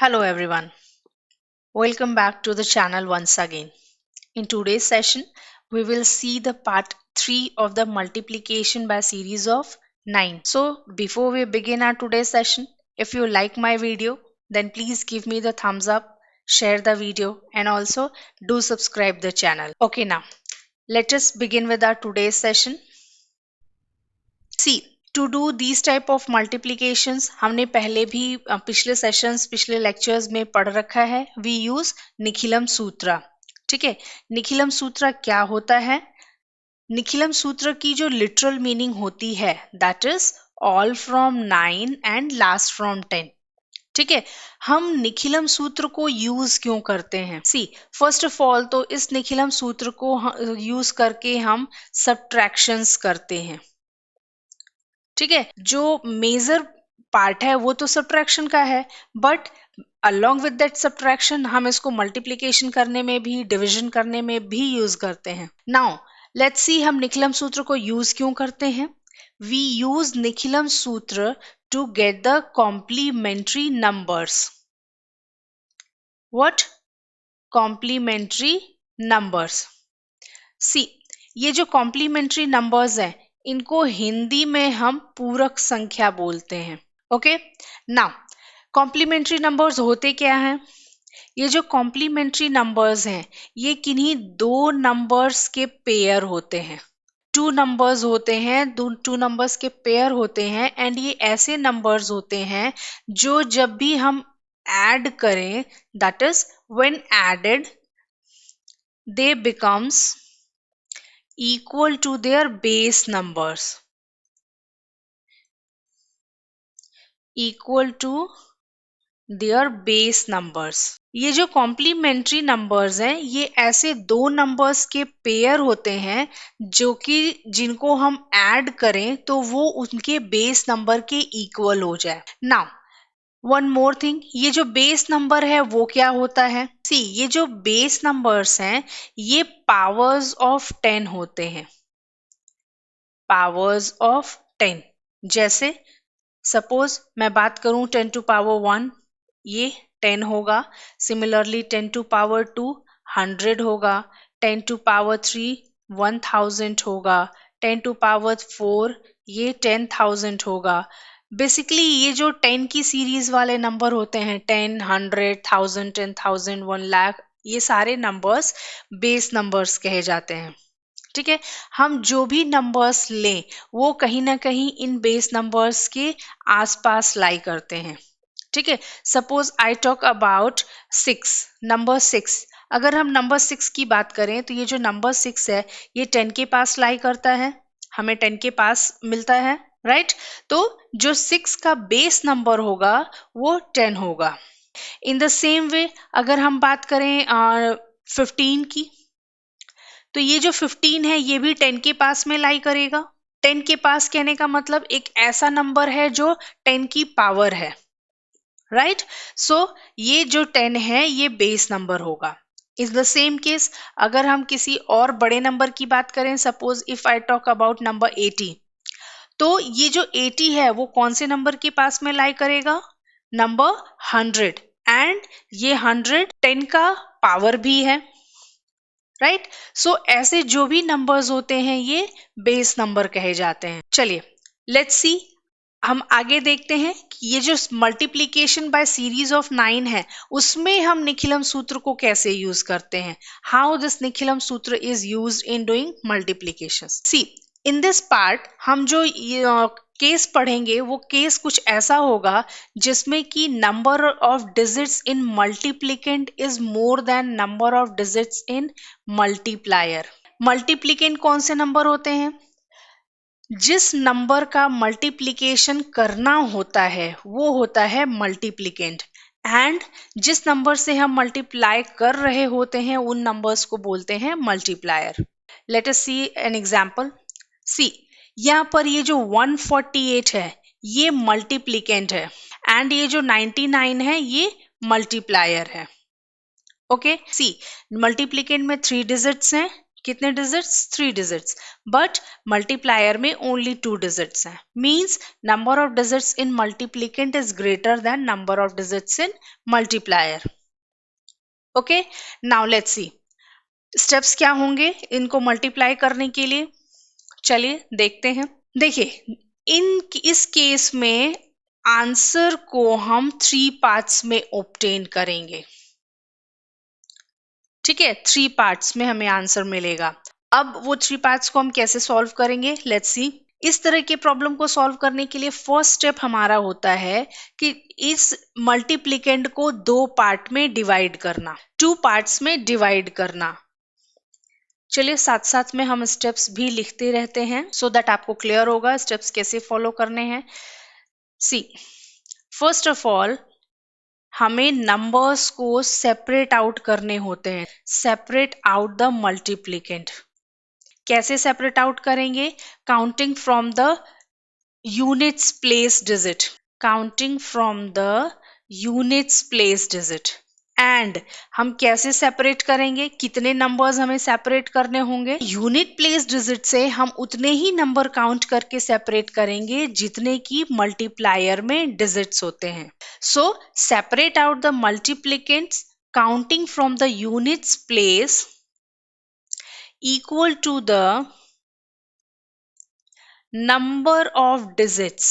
Hello everyone. Welcome back to the channel once again. In today's session, we will see the part 3 of the multiplication by series of 9. So, before we begin our today's session, if you like my video, then please give me the thumbs up, share the video and also do subscribe the channel. Okay, now let us begin with our today's session. See, to do these type of multiplications हमने पहले भी पिछले sessions पिछले lectures में पढ़ रखा है. We use Nikhilam सूत्र. ठीक है, निखिलम सूत्र क्या होता है? निखिलम सूत्र की जो लिटरल मीनिंग होती है that is all from 9 and last from 10. ठीक है, हम निखिलम सूत्र को यूज क्यों करते हैं? सी, फर्स्ट ऑफ ऑल तो इस निखिलम सूत्र को यूज करके हम सब्ट्रैक्शंस करते हैं. ठीक है, जो मेजर पार्ट है वो तो सब्ट्रैक्शन का है, but along with that subtraction हम इसको मल्टीप्लिकेशन करने में भी डिवीजन करने में भी यूज करते हैं. नाउ लेट्स सी हम निखिलम सूत्र को यूज क्यों करते हैं. We use Nikhilam Sutra to get the complementary numbers. What? Complementary numbers. See, ये जो कॉम्प्लीमेंट्री नंबर्स है इनको हिंदी में हम पूरक संख्या बोलते हैं. ओके, नाउ कॉम्प्लीमेंट्री नंबर्स होते क्या हैं? ये जो कॉम्प्लीमेंट्री नंबर्स हैं ये किन्हीं दो नंबर्स के पेयर होते हैं. टू नंबर्स होते हैं, टू नंबर्स के पेयर होते हैं एंड ये ऐसे नंबर्स होते हैं जो जब भी हम ऐड करें that is when added they becomes equal to their base numbers. Equal to their base numbers. ये जो कॉम्प्लीमेंट्री नंबर्स हैं ये ऐसे दो नंबर्स के पेयर होते हैं जो कि जिनको हम ऐड करें तो वो उनके बेस नंबर के इक्वल हो जाए. नाउ वन मोर थिंग, ये जो बेस नंबर है वो क्या होता है? सी, ये जो बेस नंबर्स हैं ये पावर्स ऑफ 10 होते हैं. Powers of 10. जैसे सपोज मैं बात करूं 10 टू पावर 1 ये 10 होगा. सिमिलरली 10 टू पावर 2 100 होगा. 10 टू पावर 3 1000 होगा. 10 टू पावर 4 ये 10,000 होगा. बेसिकली ये जो 10 की सीरीज वाले नंबर होते हैं 10 100 1000 10,000 1 लाख ये सारे नंबर्स बेस नंबर्स कहे जाते हैं. ठीक है, हम जो भी नंबर्स लें वो कहीं ना कहीं इन बेस नंबर्स के आसपास लाई करते हैं. ठीक है, suppose I talk about 6, number 6. अगर हम नंबर 6 की बात करें तो ये जो नंबर 6 है ये 10 के पास लाई करता है, हमें 10 के पास मिलता है, राइट? तो जो 6 का बेस नंबर होगा वो 10 होगा. इन द सेम वे अगर हम बात करें 15 की तो ये जो 15 है ये भी 10 के पास में लाई करेगा. 10 के पास कहने का मतलब एक ऐसा नंबर है जो 10 की पावर है, राइट? सो ये जो 10 है ये बेस नंबर होगा. इज द सेम केस अगर हम किसी और बड़े नंबर की बात करें, suppose if I talk about number 80, तो ये जो 80 है वो कौन से नंबर के पास में लाई करेगा? नंबर 100. एंड ये 100 10 का पावर भी है, राइट? सो ऐसे जो भी नंबर्स होते हैं ये बेस नंबर कहे जाते हैं. चलिए लेट्स सी, हम आगे देखते हैं कि ये जो मल्टीप्लिकेशन बाय सीरीज ऑफ 9 है उसमें हम निखिलम सूत्र को कैसे यूज करते हैं. How this Nikhilam Sutra is used in doing multiplication. See, in this part हम जो केस पढ़ेंगे वो केस कुछ ऐसा होगा जिसमें कि number of digits in multiplicand is more than number of digits in multiplier. Multiplicand कौन से नंबर होते हैं? जिस नंबर का मल्टीप्लिकेशन करना होता है वो होता है मल्टीप्लिकेंट, एंड जिस नंबर से हम मल्टीप्लाई कर रहे होते हैं उन नंबर्स को बोलते हैं multiplier. Let us see an example. See, यहाँ पर ये जो 148 है ये मल्टीप्लिकेंट है एंड ये जो 99 है ये मल्टीप्लायर है. ओके, सी, मल्टीप्लिकेंट में 3 डिजिट्स हैं कितने डिजिट्स? 3 डिजिट्स, बट मल्टीप्लायर में ओनली 2 डिजिट्स हैं, means number of digits in multiplicand is greater than number of digits in multiplier. Okay, now let's see steps क्या होंगे इनको मल्टीप्लाई करने के लिए। चलिए देखते हैं। देखिए इस केस में आंसर को हम 3 पार्ट्स में ऑब्टेन करेंगे। ठीक है, 3 पार्ट्स में हमें आंसर मिलेगा। अब वो 3 पार्ट्स को हम कैसे सॉल्व करेंगे, लेट्स सी। इस तरह के प्रॉब्लम को सॉल्व करने के लिए फर्स्ट स्टेप हमारा होता है कि इस मल्टीप्लिकेंट को 2 पार्ट में डिवाइड करना, 2 पार्ट्स में डिवाइड करना। चलिए साथ साथ में हम स्टेप्स भी लिखते रहते हैं सो दैट आपको क्लियर होगा स्टेप्स कैसे फॉलो करने हैं। सी, फर्स्ट ऑफ ऑल हमें नंबर्स को सेपरेट आउट करने होते हैं, सेपरेट आउट द मल्टीप्लिकेंट। कैसे सेपरेट आउट करेंगे? Counting from the units place digit, counting from the units place digit. And हम कैसे सेपरेट करेंगे? कितने नंबर्स हमें सेपरेट करने होंगे? यूनिट प्लेस डिजिट से हम उतने ही नंबर काउंट करके सेपरेट करेंगे जितने की मल्टीप्लायर में डिजिट्स होते हैं। So separate out the multiplicands counting from the units place equal to the number of digits।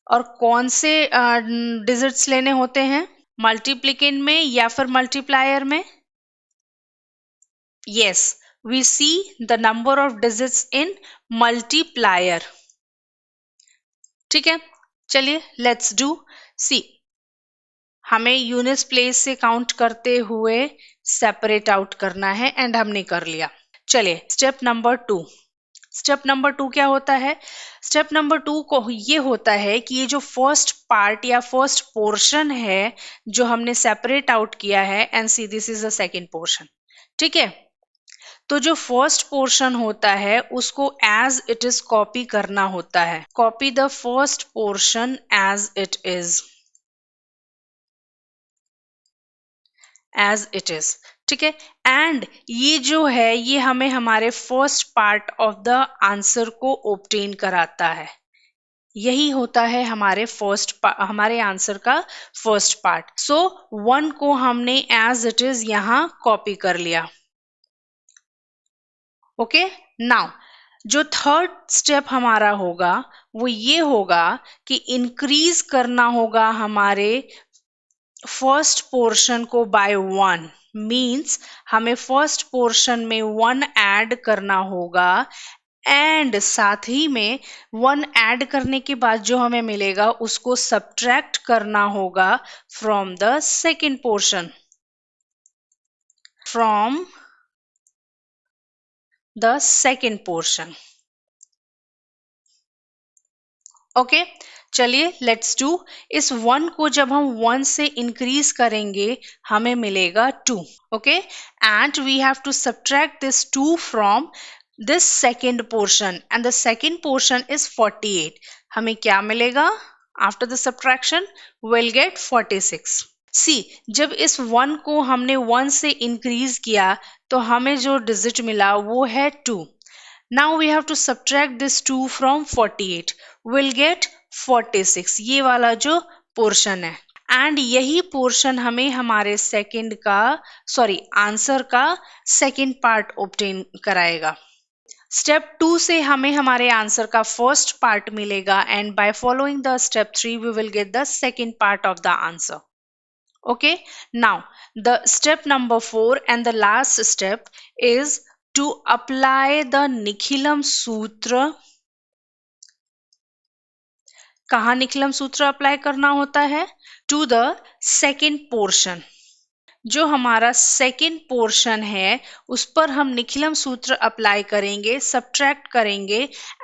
और कौन से डिजिट्स लेने होते हैं? मल्टीप्लिकेंट में या फिर मल्टीप्लायर में? Yes, we see the number of digits in multiplier. ठीक है, चलिए लेट्स डू। सी, हमें यूनिट्स प्लेस से काउंट करते हुए सेपरेट आउट करना है एंड हमने कर लिया। चलिए स्टेप नंबर 2। स्टेप नंबर 2 क्या होता है? स्टेप नंबर 2 को ये होता है कि ये जो फर्स्ट पार्ट या फर्स्ट पोर्शन है जो हमने सेपरेट आउट किया है, and see this is the second portion. ठीक है, तो जो फर्स्ट पोर्शन होता है उसको एज इट इज कॉपी करना होता है। Copy the first portion as it is, as it is. ठीक है, एंड ये जो है ये हमें हमारे first part of the answer को ऑब्टेन कराता है। यही होता है हमारे आंसर का फर्स्ट पार्ट। सो 1 को हमने एज इट इज यहां कॉपी कर लिया। ओके, नाउ जो थर्ड स्टेप हमारा होगा वो ये होगा कि इंक्रीज करना होगा हमारे फर्स्ट पोर्शन को बाय 1, मीन्स हमें फर्स्ट पोर्शन में 1 ऐड करना होगा एंड साथ ही में 1 ऐड करने के बाद जो हमें मिलेगा उसको सब्ट्रैक्ट करना होगा from the second portion, from the second portion. Okay, चलिए लेट्स डू। इस 1 को जब हम 1 से इंक्रीज करेंगे हमें मिलेगा 2। Okay, and we have to subtract this 2 from this second portion and the second portion is 48। हमें क्या मिलेगा? after the subtraction we'll get 46। सी, जब इस 1 को हमने 1 से इंक्रीज किया तो हमें जो डिजिट मिला वो है 2। now we have to subtract this 2 from 48, we'll get 46। ये वाला जो पोर्शन है, एंड यही पोर्शन हमें हमारे सेकंड का आंसर का सेकंड पार्ट ऑब्टेन कराएगा। स्टेप 2 से हमें हमारे आंसर का फर्स्ट पार्ट मिलेगा and by following the step 3 we will get the second part of the answer. Okay, now the step number 4 and the last step is to apply the Nikhilam Sutra. कहाँ Nikhilam Sutra apply करना होता है? To the second portion. जो हमारा second portion है उस पर हम निखिलम सूत्र अप्लाई करेंगे, सब्ट्रैक्ट करेंगे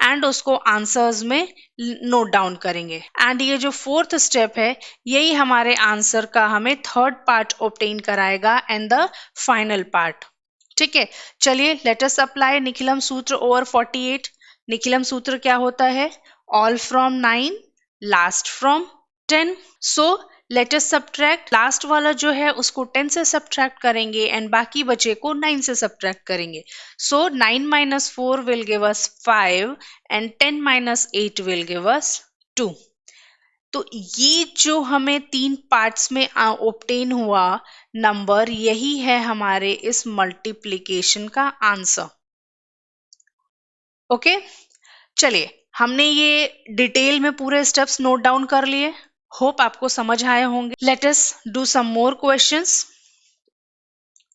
एंड उसको आंसर्स में नोट डाउन करेंगे। एंड ये जो फोर्थ स्टेप है यही हमारे आंसर का हमें थर्ड पार्ट ऑब्टेन कराएगा एंड द फाइनल पार्ट। ठीक है, चलिए let us apply Nikhilam Sutra over 48। Nikhilam सूत्र क्या होता है? All from 9, last from 10। So let us subtract, last वाला जो है उसको 10 से सब्ट्रैक्ट करेंगे एंड बाकी बचे को 9 से सब्ट्रैक्ट करेंगे. सो 9 minus 4 will give us 5 and 10 minus 8 will give us 2. तो ये जो हमें 3 पार्ट्स में ऑब्टेन हुआ नंबर, यही है हमारे इस मल्टीप्लिकेशन का आंसर. ओके, चलिए हमने ये डिटेल में पूरे स्टेप्स नोट डाउन कर लिए. होप आपको समझ आए होंगे. Let us do some more questions.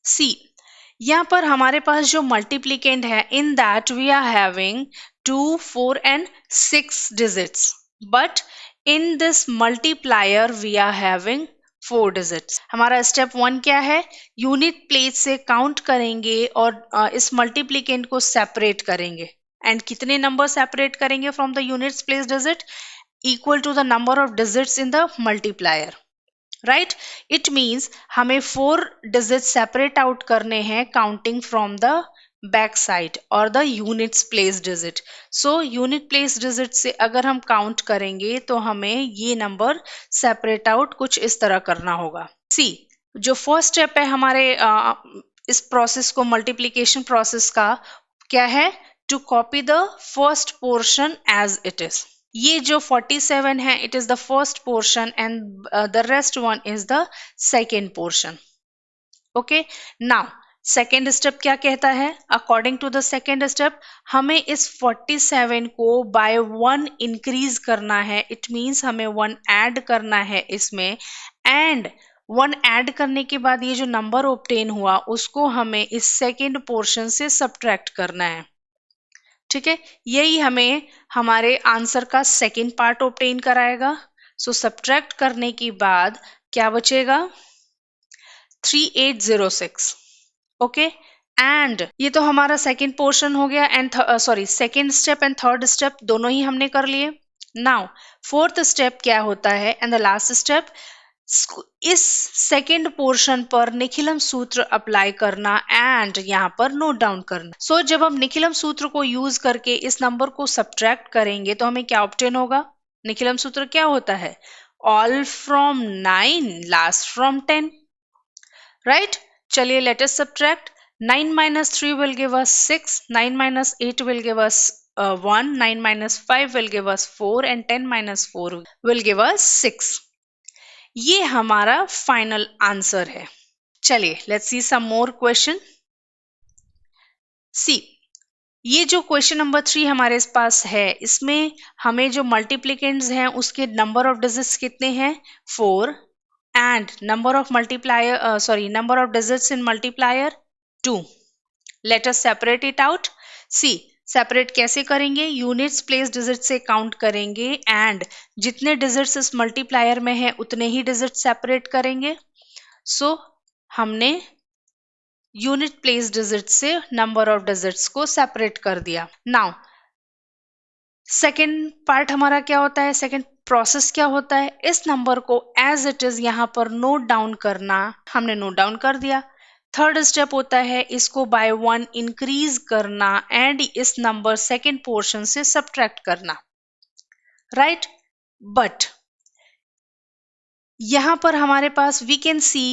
See, यहाँ पर हमारे पास जो मल्टीप्लिकेंट है, in that we are having 2, 4 and 6 digits, but in this multiplier we are having 4 digits. हमारा स्टेप 1 क्या है? यूनिट प्लेस से काउंट करेंगे और इस मल्टीप्लिकेंट को सेपरेट करेंगे. एंड कितने नंबर सेपरेट करेंगे from the units place digit? Equal to the number of digits in the multiplier. Right, it means हमें 4 डिजिट सेपरेट आउट करने हैं counting from the back side और the units place digit. So unit place digit से अगर हम count करेंगे तो हमें ये नंबर सेपरेट आउट कुछ इस तरह करना होगा. सी, जो फर्स्ट स्टेप है हमारे इस प्रोसेस को, मल्टीप्लिकेशन प्रोसेस का, क्या है? To copy the first portion as it is. ये जो 47 है, it is the first portion and the rest one is the second portion. Okay, now second step क्या कहता है? According to the second step हमें इस 47 को बाय 1 इंक्रीज करना है. इट मीन्स हमें 1 ऐड करना है इसमें, एंड 1 ऐड करने के बाद ये जो नंबर ऑब्टेन हुआ उसको हमें इस सेकेंड पोर्शन से सब्ट्रैक्ट करना है. ठीक है, यही हमें हमारे आंसर का सेकेंड पार्ट ऑब्टेन कराएगा. सो सब्ट्रैक्ट करने के बाद क्या बचेगा? 3806. ओके, एंड ये तो हमारा सेकेंड पोर्शन हो गया. And sorry, second step and third step दोनों ही हमने कर लिए. नाउ फोर्थ स्टेप क्या होता है एंड द लास्ट स्टेप, इस सेकेंड पोर्शन पर निखिलम सूत्र अप्लाई करना एंड यहाँ पर नोट डाउन करना. सो जब हम निखिलम सूत्र को यूज करके इस नंबर को सब्ट्रैक्ट करेंगे तो हमें क्या ऑब्टेन होगा? निखिलम सूत्र क्या होता है? All from 9 last from 10. Right, चलिए let us subtract. 9 minus 3 will give us 6, 9 minus 8 will give us 1, 9 minus 5 will give us 4 and 10 minus 4 will give us 6. ये हमारा फाइनल आंसर है. चलिए let's see some more question. सी, ये जो question number 3 हमारे पास है, इसमें हमें जो मल्टीप्लिकेंट्स हैं उसके नंबर ऑफ डिजिट्स कितने हैं? 4, and number of number of digits in multiplier 2. Let us separate it out. See, separate कैसे करेंगे? यूनिट्स प्लेस डिजिट से काउंट करेंगे एंड जितने डिजिट्स इस मल्टीप्लायर में है उतने ही डिजिट सेपरेट करेंगे. सो हमने यूनिट प्लेस डिजिट से नंबर ऑफ डिजिट्स को सेपरेट कर दिया. नाउ सेकेंड पार्ट हमारा क्या होता है? सेकेंड प्रोसेस क्या होता है? इस नंबर को एज इट इज यहाँ पर नोट डाउन करना. हमने नोट डाउन कर दिया. थर्ड स्टेप होता है इसको बाय 1 इंक्रीज करना एंड इस नंबर सेकेंड पोर्शन से सब्ट्रैक्ट करना. राइट, बट यहां पर हमारे पास वी कैन सी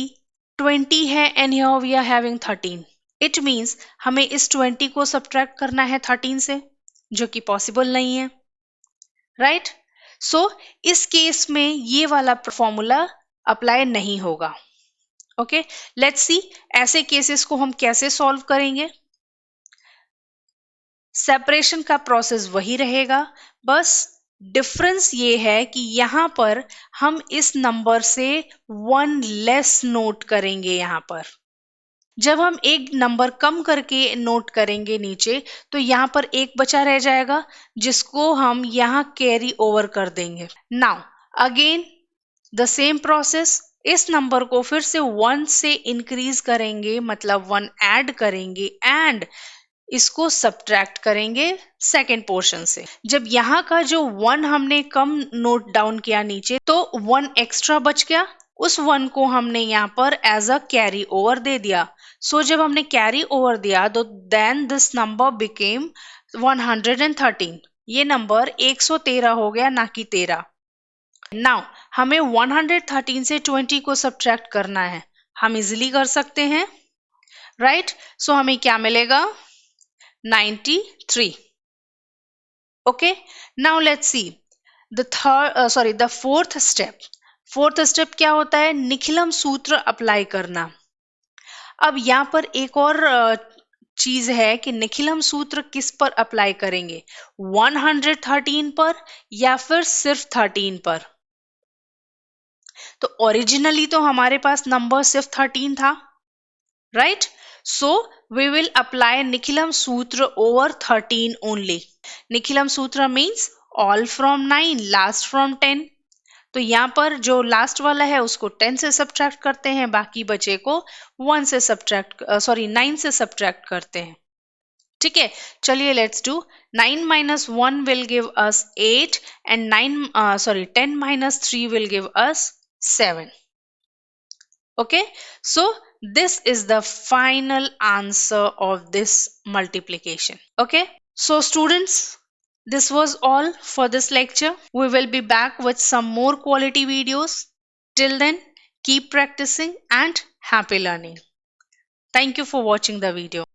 20 है and here we are having 13. It means हमें इस 20 को सब्ट्रैक्ट करना है 13 से, जो कि पॉसिबल नहीं है. राइट, सो इस केस में ये वाला फॉर्मूला अप्लाई नहीं होगा. ओके, लेट्स सी ऐसे केसेस को हम कैसे सॉल्व करेंगे. सेपरेशन का प्रोसेस वही रहेगा, बस डिफरेंस ये है कि यहां पर हम इस नंबर से 1 लेस नोट करेंगे. यहां पर जब हम एक नंबर कम करके नोट करेंगे नीचे, तो यहां पर एक बचा रह जाएगा जिसको हम यहां कैरी ओवर कर देंगे. Now again the same process, इस नंबर को फिर से 1 से इंक्रीज करेंगे, मतलब 1 ऐड करेंगे एंड इसको सब्ट्रैक्ट करेंगे सेकेंड पोर्शन से. जब यहाँ का जो 1 हमने कम नोट डाउन किया नीचे, तो 1 एक्स्ट्रा बच गया. उस 1 को हमने यहाँ पर एज अ कैरी ओवर दे दिया. सो जब हमने कैरी ओवर दिया तो देन दिस नंबर बिकेम 113. ये नंबर 113 हो गया, ना कि 13. नाउ हमें 113 से 20 को सब्ट्रैक्ट करना है, हम इजिली कर सकते हैं, राइट। सो हमें क्या मिलेगा, 93. Okay, now let's see the fourth step. Fourth step क्या होता है, निखिलम सूत्र अप्लाई करना। अब यहाँ पर एक और चीज है कि निखिलम सूत्र किस पर अप्लाई करेंगे, 113 पर या फिर सिर्फ 13 पर। तो ओरिजिनली तो हमारे पास नंबर सिर्फ 13 था, right. So we will apply Nikhilam Sutra over 13 only. Nikhilam Sutra means all from 9 last from 10। तो यहाँ पर जो लास्ट वाला है उसको 10 से सब्ट्रैक्ट करते हैं, बाकी बचे को 9 से सब्ट्रैक्ट करते हैं। ठीक है, चलिए let's do. 9 minus 1 will give us 8 and 10 minus 3 will give us 7. Okay, so this is the final answer of this multiplication. Okay, so students, this was all for this lecture. We will be back with some more quality videos. Till then, keep practicing and happy learning. Thank you for watching the video.